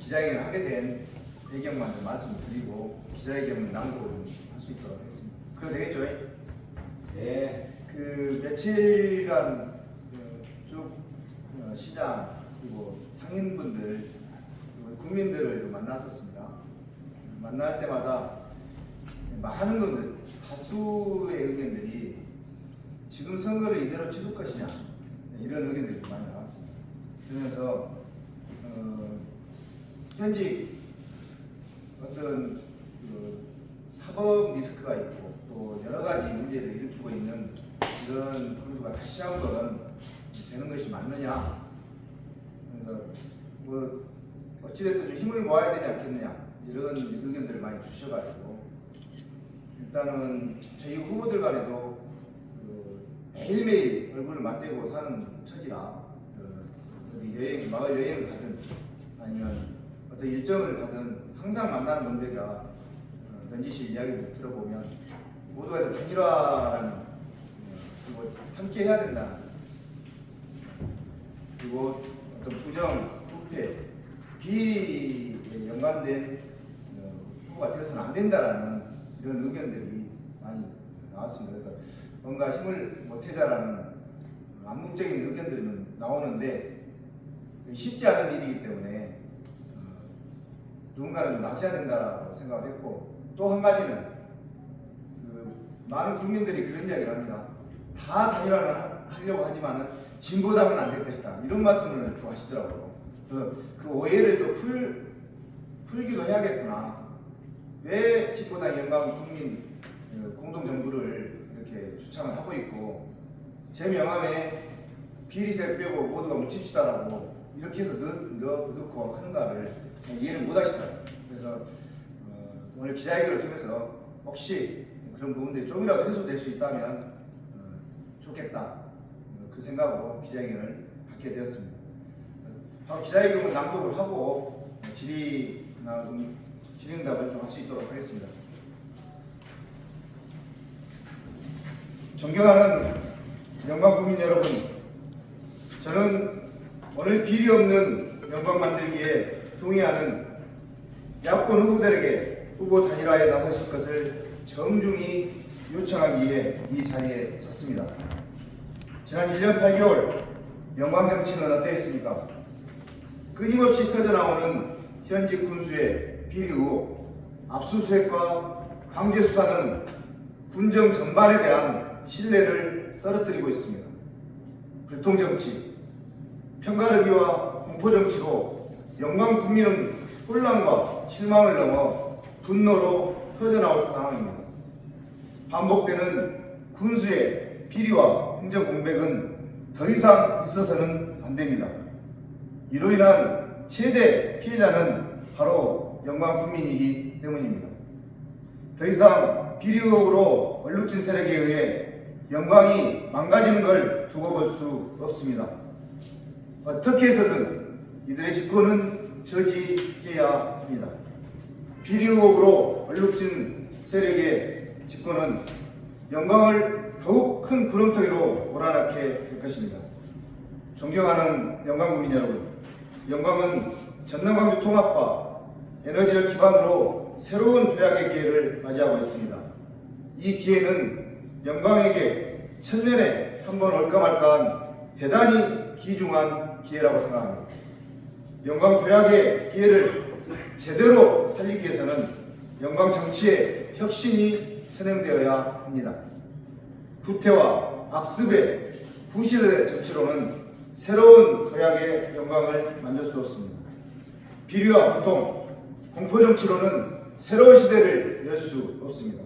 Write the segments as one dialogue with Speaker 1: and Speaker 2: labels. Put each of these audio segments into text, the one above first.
Speaker 1: 기자회견을 하게 된 배경만 좀 말씀드리고 기자회견을 낭독을 할 수 있도록 하겠습니다. 그래도 되겠죠?
Speaker 2: 네.
Speaker 1: 그 며칠간 쭉 시장 그리고 상인분들 그리고 국민들을 만났었습니다. 만날 때마다 많은 분들 다수의 의견들이 지금 선거를 이대로 치를 것이냐 이런 의견들이 많이 나왔습니다. 그러면서 현직 어떤 사법 리스크가 있고 또 여러 가지 문제를 일으키고 있는 이런 군수가 다시 한번 되는 것이 맞느냐. 그래서 뭐 어찌됐든 좀 힘을 모아야 되지 않겠느냐 이런 의견들을 많이 주셔가지고 일단은 저희 후보들 간에도 매일매일 얼굴을 맞대고 사는 처지라 어디 여행, 마을 여행을 가든 아니면 어떤 일정을 가든 항상 만나는 분들이라 넌지시 이야기를 들어보면 모두가 다 단일화라는 그리고 함께 해야 된다. 그리고 어떤 부정, 부패, 비리에 연관된 후보가 되어서는 안 된다라는 이런 의견들이 많이 나왔습니다. 그래서 뭔가 힘을 못해자라는 암묵적인 의견들은 나오는데 쉽지 않은 일이기 때문에 누군가는 좀 나서야 된다라고 생각을 했고 또 한 가지는 많은 국민들이 그런 이야기를 합니다. 다 단일화를 하려고 하지만은 진보당은 안 될 것이다. 이런 말씀을 또 하시더라고요. 그 오해를 또 풀기도 해야겠구나. 왜 진보당 영광 국민 공동정부를 이렇게 주창을 하고 있고 제 명함에 비리세 빼고 모두가 뭉칩시다라고 이렇게 해서 넣고 하는가를 잘 이해를 못 하시더라고요. 그래서 오늘 기자회견을 통해서 혹시 그런 부분들이 좀이라도 해소될 수 있다면 좋겠다. 그 생각으로 기자회견을 갖게 되었습니다. 바로 기자회견을 낭독을 하고 질의응답을 좀 할 수 있도록 하겠습니다. 존경하는 영광국민 여러분, 저는 오늘 비리 없는 영광 만들기에 동의하는 야권 후보들에게 후보 단일화에 나서실 것을 정중히 요청하기 위해 이 자리에 섰습니다. 지난 1년 8개월 영광 정치는 어땠습니까? 끊임없이 터져나오는 현직 군수의 비리 의혹, 압수수색과 강제 수사는 군정 전반에 대한 신뢰를 떨어뜨리고 있습니다. 불통정치, 편가르기와 공포정치로 영광 국민은 혼란과 실망을 넘어 분노로 터져나올 상황입니다. 반복되는 군수의 비리와 행정공백은 더 이상 있어서는 안 됩니다. 이로 인한 최대 피해자는 바로 영광 국민이기 때문입니다. 더 이상 비리 의혹으로 얼룩진 세력에 의해 영광이 망가지는 걸 두고 볼 수 없습니다. 어떻게 해서든 이들의 집권은 저지해야 합니다. 비리 의혹으로 얼룩진 세력의 집권은 영광을 더욱 큰 구렁텅이로 몰아넣게 될 것입니다. 존경하는 영광국민 여러분, 영광은 전남광주 통합과 에너지를 기반으로 새로운 도약의 기회를 맞이하고 있습니다. 이 기회는 영광에게 천년에 한 번 올까 말까한 대단히 귀중한 기회라고 생각합니다. 영광 도약의 기회를 제대로 살리기 위해서는 영광 정치의 혁신이 선행되어야 합니다. 구태와 악습의 부실의 정치로는 새로운 도약의 영광을 만들 수 없습니다. 비리와 고통, 공포정치로는 새로운 시대를 열 수 없습니다.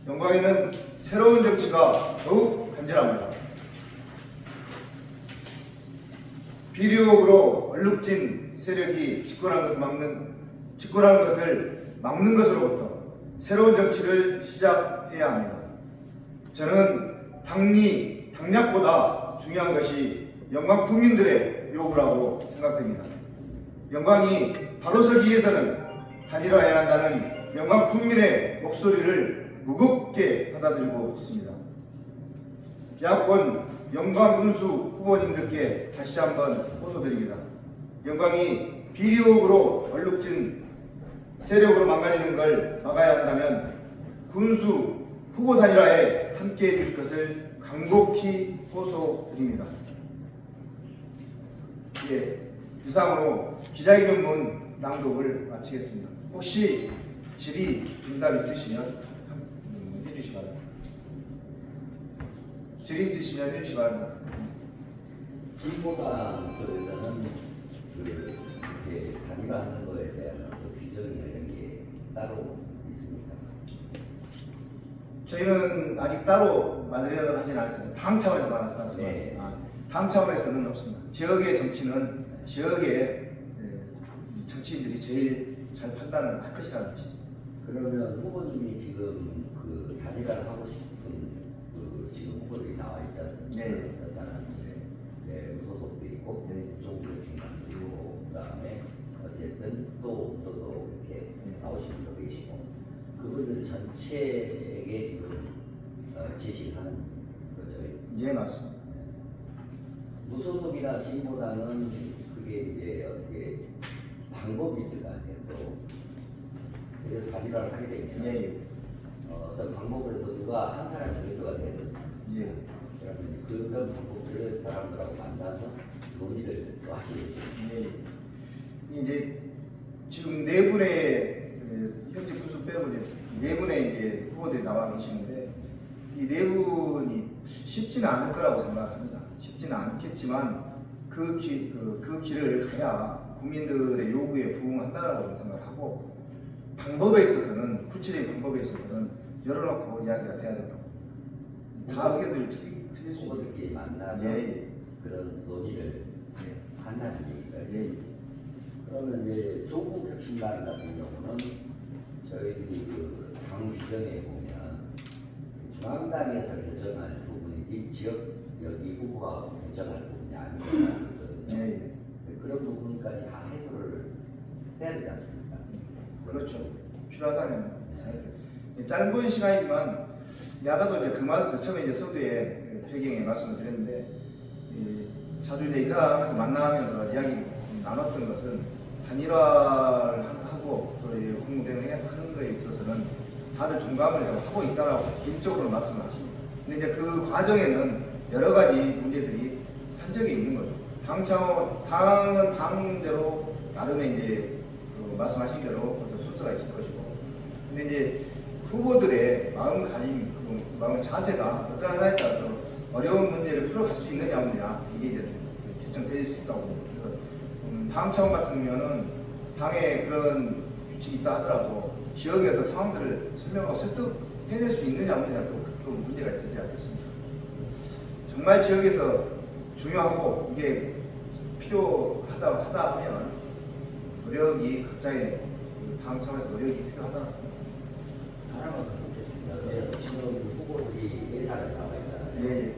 Speaker 1: 영광에는 새로운 정치가 더욱 간절합니다. 비리 의혹으로 얼룩진 세력이 집권하는 것을 막는 것으로부터 새로운 정치를 시작해야 합니다. 저는 당략보다 중요한 것이 영광 국민들의 요구라고 생각됩니다. 영광이 바로 서기 위해서는 단일화해야 한다는 영광 국민의 목소리를 무겁게 받아들이고 있습니다. 야권 영광 군수 후보님들께 다시 한번 호소드립니다. 영광이 비리혹으로 얼룩진 세력으로 망가지는 걸 막아야 한다면 군수 후보 단일화에 함께해 주실 것을 간곡히 호소드립니다. 예, 이상으로 기자회견문 낭독을 마치겠습니다. 혹시 질의 응답 있으시면 해주시기 바랍니다. 질의 있으시면 해주시기 바랍니다.
Speaker 2: 진보당 쪽에서는 이렇게 단일화하는 거에 대한 어떤 규정이나 이런 게 따로 있습니까?
Speaker 1: 저희는 아직 따로 만들려고 하진 않았습니다. 당 차원에서 만들었습니다.
Speaker 2: 네.
Speaker 1: 당 차원에서는 없습니다. 지역의 정치는 지역의 정치인들이 제일 잘 판단을 할 것이라는 것이죠.
Speaker 2: 그러면 후보님이 지금 그 단일화를 하고 싶은 그 지금 후보들이 나와 있지 않습니까?
Speaker 1: 네.
Speaker 2: 몇 사람이 네, 무소속도 있고
Speaker 1: 네.
Speaker 2: 종부의 중간도 있고 그다음에 어쨌든 또 무소속 이렇게 나오신 분도 계시고 그분들 전체에게 지금 제시를 하는 거죠.
Speaker 1: 예, 맞습니다.
Speaker 2: 무소속이나 진보당은 그게 이제 어떻게 방법이 있을 거 아니에요. 또 그래서 단일화를 하게 되면
Speaker 1: 예,
Speaker 2: 어떤 방법으로서 누가 한 사람 정도가 되는
Speaker 1: 예.
Speaker 2: 그러면 그런 방법들을 사람들하고 만나서 논의를 또 하시겠죠.
Speaker 1: 예. 이제 지금 네 분의 현재 구수 빼고 이제 네 분의 이제 후보들이 나와 계시는데 이 네 분이 쉽지는 않을 거라고 생각합니다. 쉽지는 않겠지만 그 길을 가야 국민들의 요구에 부응한다라고 생각하고 방법에 있어서는 구체적인 방법에 있어서는 열어놓고 이야기가 돼야 된다고. 다 의견들이 틀릴 수 있는.
Speaker 2: 후보들끼리 만나서
Speaker 1: 예,
Speaker 2: 그런 논의를
Speaker 1: 예.
Speaker 2: 한다는 얘기가요.
Speaker 1: 예.
Speaker 2: 그러면 이제 조국혁신당 같은 경우는 저희들이 그당 규정에 보면 중앙당에서 결정할 부분이지 지역 여기 후보가 결정할 부분이 아니거나
Speaker 1: 예.
Speaker 2: 그런 부분까지 다 해소를 해야 되지 않습니까?
Speaker 1: 그렇죠. 필요하다면. 짧은 시간이지만 아까도 이제 그 말씀 처음에 이제 서두에 배경에 말씀을 드렸는데 자주 이제 이사하면서 만나면서 이야기 나눴던 것은 단일화를 하고 또 공동대응을 하는 거에 있어서는 다들 동감을 하고 있다라고 개인적으로 말씀을 하십니다. 근데 이제 그 과정에는 여러 가지 문제들이 산적이 있는 거죠. 당 차원, 당은 당대로 나름의 이제 말씀하신 대로 어떤 순서가 있을 것이고, 근데 이제 후보들의 마음가짐, 마음 자세가 어떤 하나에 따라서 어려운 문제를 풀어갈 수 있느냐 없느냐 이게 이제 결정될 수 있다고. 그래서 당 차원 같은 경우는 당에 그런 규칙이 있다 하더라도 지역의 어떤 상황들을 설명하고 설득해낼 수 있느냐 없느냐도 또 문제가 되지 않겠습니까? 정말 지역에서 중요하고 이게 필요하다 하면 노력이 각자의 당 차원의 노력이 필요하다.
Speaker 2: 하나만 더 묻겠습니다. 그래서 지금 후보들이 예산을 나와 있잖아요.
Speaker 1: 예.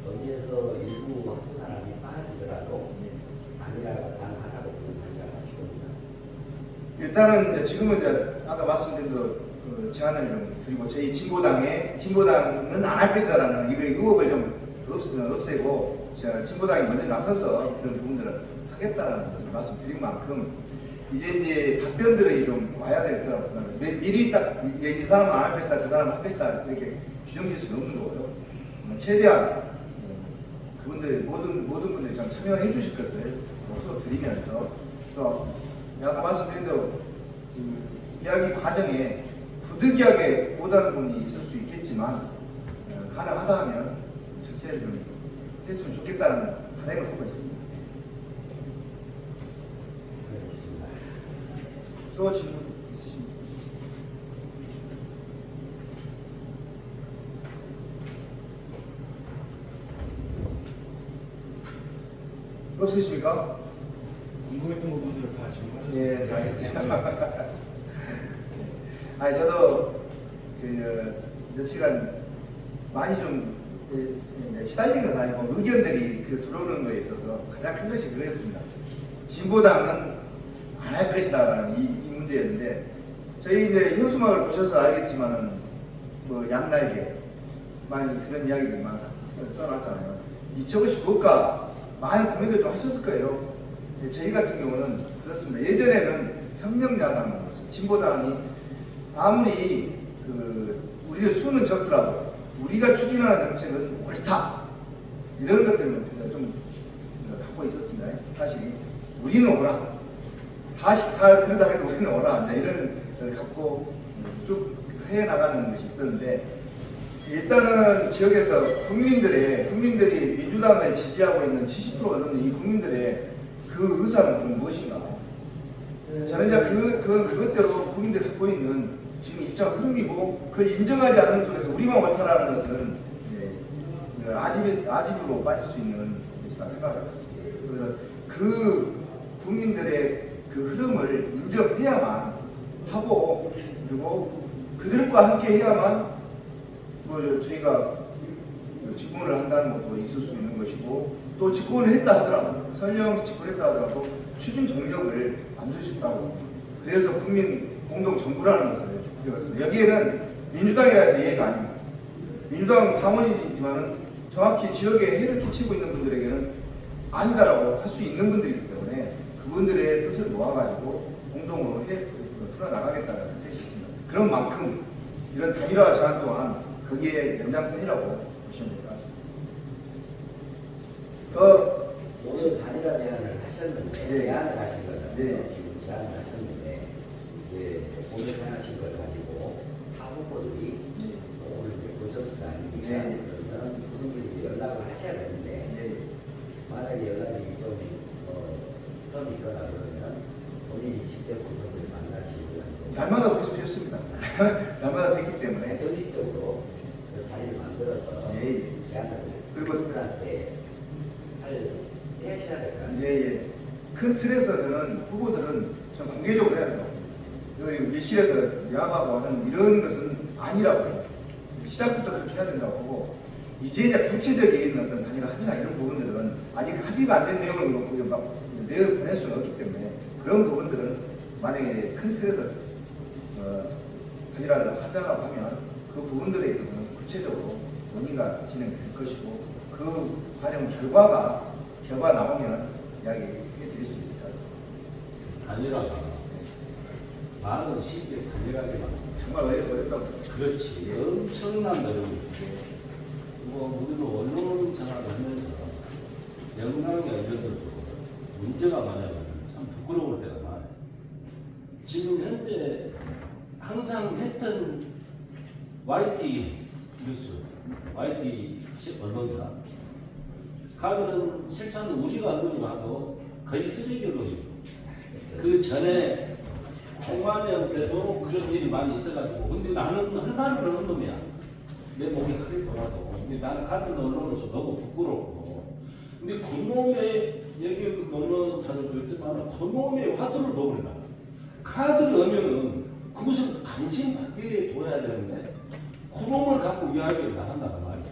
Speaker 2: 여기에서 일부 한 사람이 빠지더라도 단일화가 가능하다고 생각하시거든요.
Speaker 1: 일단은 이제 지금은 이제 아까 말씀드린 대로 제안을 좀 드리고 저희 진보당은 안 할 것이다라는 이거 의혹을 좀 없애고 제가 진보당이 먼저 나서서 이런 부분들을 하겠다라는 말씀 드린 만큼 이제 답변들이 좀 와야 될 거라고 생각합니다. 미리 딱 이 사람은 안 할 것이다, 저 사람은 할 것이다 이렇게 규정질 수는 없는 거고요. 최대한 그분들 모든 분들이 좀 참여해 주실 것을 호소 드리면서 또 아까 말씀드린 대로 이야기 과정에 부득이하게 못하는 분이 있을 수 있겠지만 가능하다 하면 전체를 좀 했으면 좋겠다는 바람을 갖고 있습니다.
Speaker 2: 알겠습니다.
Speaker 1: 또 질문 있으십니까? 없으십니까?
Speaker 3: 궁금했던 부분들을 다 질문하셨습니다.
Speaker 1: 예, 다 알겠습니다. 아니 저도 며칠간 많이 좀 시달린 건 아니고 의견들이 들어오는 거에 있어서 가장 큰 것이 그거였습니다. 진보당은 안 할 것이다라는 이 문제였는데 저희 이제 현수막을 보셔서 알겠지만은 뭐 양날개 많이 그런 이야기들 많이 써놨잖아요. 이 저것이 뭘까 많은 고민들 좀 하셨을 거예요. 저희 같은 경우는 그렇습니다. 예전에는 성명자라는 거죠. 진보당이 아무리 우리의 수는 적더라도 우리가 추진하는 정책은 옳다. 이런 것들을 좀 갖고 있었습니다. 사실 우리는 오라. 다시 다 그러다 해도 우리는 오라. 이제 이런 걸 갖고 쭉 해나가는 것이 있었는데 일단은 지역에서 국민들이 민주당을 지지하고 있는 70%가 넘는 이 국민들의 그 의사는 그럼 무엇인가? 저는 이제 그것대로 국민들이 갖고 있는 지금 입장 흐름이고 그걸 인정하지 않는 속에서 우리만 옳다라는 것은 아집으로 빠질 수 있는 것이다 생각을 했습니다. 그래서 그 국민들의 그 흐름을 인정해야만 하고 그리고 그들과 함께 해야만 저희가 집권을 한다는 것도 있을 수 있는 것이고 또 집권을 했다 하더라도 설령 집권했다 하더라도 추진 동력을 만들 수 있다고 그래서 국민 공동 정부라는 것을 배웠어요. 여기에는 민주당이라 해서 이해가 아닙니다. 민주당 당원이지만은 정확히 지역에 해를 끼치고 있는 분들에게는 아니다라고 할 수 있는 분들이기 때문에 그분들의 뜻을 모아가지고 공동으로 풀어나가겠다는 뜻이 있습니다. 그런 만큼 이런 단일화 제안 또한 거기에 연장선이라고 보시면 될 것 같습니다.
Speaker 2: 오늘 단일화 제안을 하셨는데
Speaker 1: 네.
Speaker 2: 제안을 하신 거잖아요.
Speaker 1: 네.
Speaker 2: 지금 제안을 하셨는데 이제 오늘 제안하신 걸 가지고 타 후보들이 오늘 이제 보셨을 거 아닙니까?
Speaker 1: 네.
Speaker 2: 그러면 그분들이 연락을 하셔야 되는데 만약에 연락이 좀 있거나 그러면 본인이 직접 그분들 만나시고
Speaker 1: 날마다 뵙습니다. 날마다 뵙기 때문에
Speaker 2: 정식적으로 그 자리를 만들어서 제안을
Speaker 1: 그리고
Speaker 2: 그분들한테 하셔야 될 거 아니에요?
Speaker 1: 예. 큰 틀에서 저는 후보들은 좀 공개적으로 해야 된다고. 여기 밀실에서 야합하고 하는 이런 것은 아니라고 해요. 시작부터 그렇게 해야 된다고 하고 이제 구체적인 어떤 단일화 합의나 이런 부분들은 아직 합의가 안 된 내용을 놓고 막 내보낼 수는 없기 때문에 그런 부분들은 만약에 큰 틀에서 단일화를 하자라고 하면 그 부분들에 있어서는 구체적으로 논의가 진행될 것이고 그 과정 결과 나오면 이야기해 드릴 수 있을 것 같습니다.
Speaker 4: 단일화가 말은 쉽게 단일하게만
Speaker 1: 정말 어렵다고.
Speaker 4: 그렇지 엄청난 노력이 우리도 언론 생활을 하면서 영광의 언론들도 문제가 많아요. 참 부끄러울 때가 많아요. 지금 현재 항상 했던 YT 뉴스, YT 언론사 가들은 실상 우리가 언론이 와도 거의 쓰레기 언론이고 그 전에 중반년 때도 그런 일이 많이 있어가지고 근데 나는 할 말을 하는 놈이야. 내 몸이 크게 돌아도 근데 나는 같은 언론으로서 너무 부끄럽고 근데 그놈의 여기 언론사들도 있지만 그놈의 화두를 넣으려고 카드를 넣으면은 그것을 당신 밖에 둬야 되는데 그놈을 갖고 이야기를 나간다는 말이야.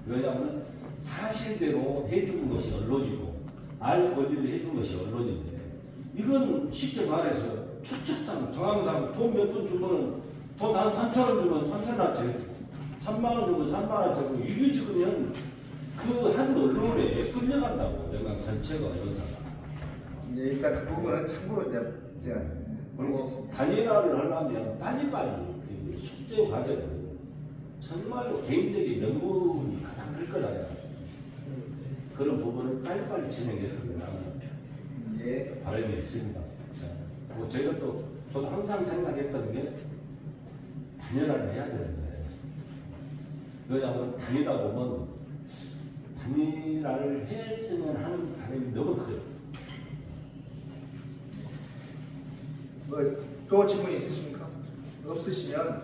Speaker 4: 왜냐하면 사실대로 해주는 것이 언론이고 알 권리를 해주는 것이 언론인데 이건 쉽게 말해서 추측상 정황상 돈 몇 돈 주면 돈 한 3,000원 주면 3,000원짜리 3만원 주면 3만원짜리 이게 지금 그 한 언론에 끌려간다고 영광 전체가 언론사가
Speaker 1: 일단 그 부분은 참고로 이제 제가
Speaker 4: 그리고 단일화를 하려면 빨리빨리 그 숙제 과정을 정말로 개인적인 명분이 가장 클 거다. 그런 부분을 빨리빨리 진행했으면 하는 바람이 있습니다. 뭐 저희가 저도 항상 생각했던 게 단일화를 해야 되는데 왜냐하면 다니다 보면 단일화를 했으면 하는 바람이 너무 커요.
Speaker 1: 또 질문 있으십니까? 없으시면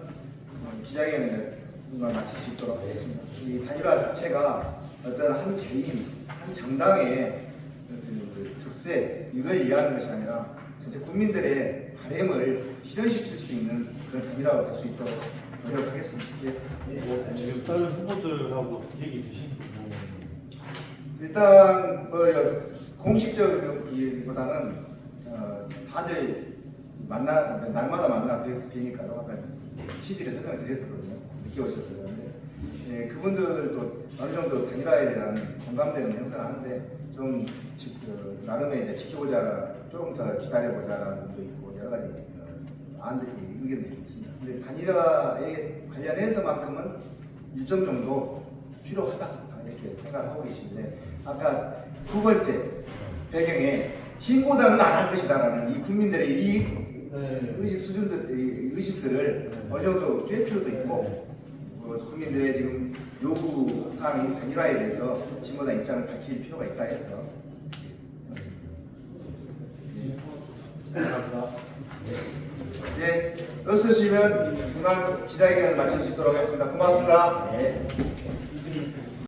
Speaker 1: 기자회견을 마칠 수 있도록 하겠습니다. 이 단일화 자체가 어떤 한 개인, 한 정당의 그 특색 이걸 이해하는 것이 아니라 전체 국민들의 바램을 실현시킬 수 있는 그런 단일화가 될 수 있도록 노력하겠습니다.
Speaker 3: 지금 다른 후보들하고 얘기 되신
Speaker 1: 일단 공식적이기보다는 다들 날마다 만나 뵈니까요. 아까 취지를 설명을 드렸었거든요. 늦게 오셨어요. 근데 그분들도 어느 정도 단일화에 대한 공감대는 형성하는데 좀 나름의 이제 지켜보자 조금 더 기다려보자라는 분도 있고 여러 가지 안들이 의견들이 있습니다. 근데 단일화에 관련해서만큼은 일정 정도 필요하다 이렇게 생각을 하고 계시는데 아까 두 번째 배경에 진보당은 안 할 것이다라는 이 국민들의 이 의식 수준들, 이 의식들을 어느 정도 깰 필요도 있고 국민들의 지금 요구 사항인 단일화에 대해서 진보당 입장을 밝힐 필요가 있다 해서
Speaker 3: 감사합니다.
Speaker 1: 네, 어서 오시면 그만 기자회견을 마칠 수 있도록 하겠습니다. 고맙습니다.
Speaker 2: 네.